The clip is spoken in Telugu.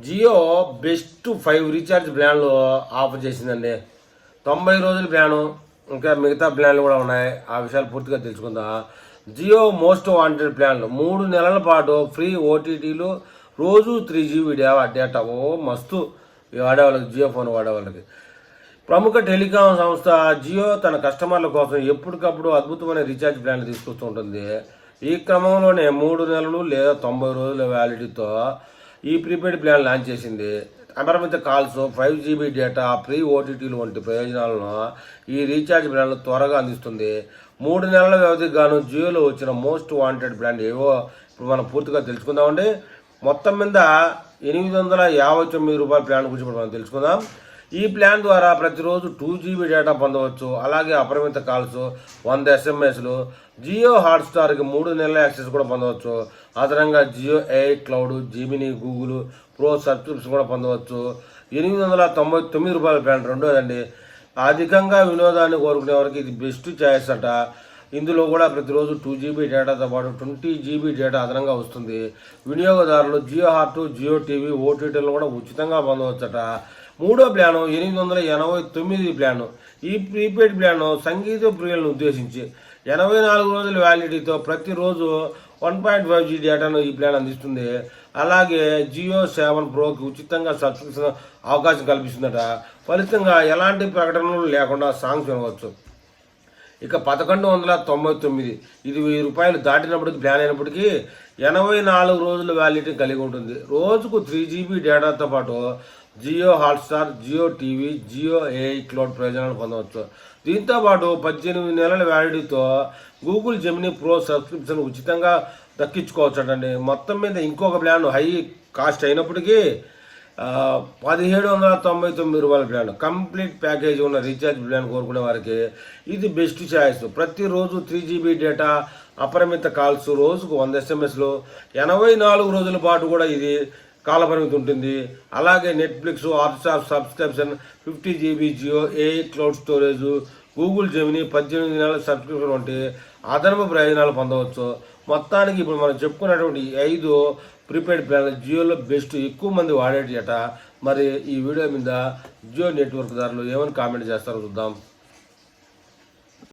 జియో బెస్ట్ 5 రీఛార్జ్ ప్లాన్లు ఆఫర్ చేసిందండి. 90 రోజుల ప్లాను, ఇంకా మిగతా ప్లాన్లు కూడా ఉన్నాయి. ఆ విషయాలు పూర్తిగా తెలుసుకుందాం. జియో మోస్ట్ వాంటెడ్ ప్లాన్లు 3 నెలల పాటు ఫ్రీ ఓటీటీలు, రోజు 3 GB డేటా. మస్తు వాడేవాళ్ళకి, జియో ఫోన్ వాడేవాళ్ళకి. ప్రముఖ టెలికాం సంస్థ జియో తన కస్టమర్ల కోసం ఎప్పటికప్పుడు అద్భుతమైన రీఛార్జ్ ప్లాన్లు తీసుకొస్తూ ఉంటుంది. ఈ క్రమంలోనే 3 నెలలు లేదా 90 రోజుల వ్యాలిడిటీతో ఈ ప్రీపెయిడ్ ప్లాన్ లాంచ్ చేసింది. అపరిమిత కాల్స్, 5 GB డేటా, ఫ్రీ ఓటీటీలు వంటి ప్రయోజనాలను ఈ రీఛార్జ్ ప్లాన్లు త్వరగా అందిస్తుంది. 3 నెలల వ్యవధికి గాను జియోలో వచ్చిన మోస్ట్ వాంటెడ్ ప్లాన్ ఏవో ఇప్పుడు మనం పూర్తిగా తెలుసుకుందామండి. మొత్తం మీద ₹859 ప్లాన్ గురించి మనం తెలుసుకుందాం. ఈ ప్లాన్ ద్వారా ప్రతిరోజు 2 GB డేటా పొందవచ్చు. అలాగే అపరిమిత కాల్స్, 100 SMSలు, జియో హాట్స్టార్కి 3 నెలల యాక్సెస్ కూడా పొందవచ్చు. అదనంగా Jio air cloud, Gemini, Google Pro subscription కూడా పొందవచ్చు. ₹899 ప్లాన్ రెండోదండి. అధికంగా వినోదాన్ని కోరుకునే వారికి ఇది బెస్ట్ ఛాయిస్ అట. ఇందులో కూడా ప్రతిరోజు 2 GB డేటాతో పాటు 20 GB డేటా అదనంగా వస్తుంది. వినియోగదారులు జియో హాట్, జియో టీవీ ఓటీటీలను కూడా ఉచితంగా పొందవచ్చట. మూడో ప్లాను ₹889 ప్లాను. ఈ ప్రీపెయిడ్ ప్లాను సంగీత ప్రియులను ఉద్దేశించి 84 రోజుల వ్యాలిడిటీతో ప్రతిరోజు 1.5 GB డేటాను ఈ ప్లాన్ అందిస్తుంది. అలాగే జియో 7 ప్రోకి ఉచితంగా సబ్స్క్రిప్షన్ అవకాశం కల్పిస్తుందట. ఫలితంగా ఎలాంటి ప్రకటనలు లేకుండా సాంగ్స్ వినవచ్చు. ఇక 1199, ఇది ₹1000 దాటినప్పటికీ ప్లాన్ అయినప్పటికీ 84 రోజుల వ్యాలిడిటీ కలిగి ఉంటుంది. రోజుకు 3 GB డేటాతో పాటు Jio Hotstar, Jio TV, Jio AI cloud ప్రయోజనాలు పొందవచ్చు. దీంతో పాటు 18 నెలల వ్యాలిడిటీతో గూగుల్ జెమినీ ప్రో సబ్స్క్రిప్షన్ ఉచితంగా దక్కించుకోవచ్చండి. మొత్తం మీద ఇంకొక ప్లాన్ హై కాస్ట్ అయినప్పటికీ ₹1799 ప్లాన్. కంప్లీట్ ప్యాకేజ్ ఉన్న రీఛార్జ్ ప్లాన్ కోరుకునే వారికి ఇది బెస్ట్ ఛాయిస్. ప్రతిరోజు 3 GB డేటా, అపరిమిత కాల్స్, రోజుకు 100 SMSలు, 84 రోజుల పాటు కూడా ఇది కాలపరిమితి ఉంటుంది. అలాగే Netflix, Hotstar subscription, 50 GB Jio AI cloud storage, Google Gemini 18 నెలల సబ్స్క్రిప్షన్ వంటి అదనపు ప్రయోజనాలు పొందవచ్చు. మొత్తానికి ఇప్పుడు మనం చెప్పుకున్నటువంటి 5 ప్రీపెయిడ్ ప్లాన్లు జియోలో బెస్ట్, ఎక్కువ మంది వాడేటి అట. మరి ఈ వీడియో మీద జియో నెట్వర్క్ దారులు ఏమని కామెంట్ చేస్తారో చూద్దాం.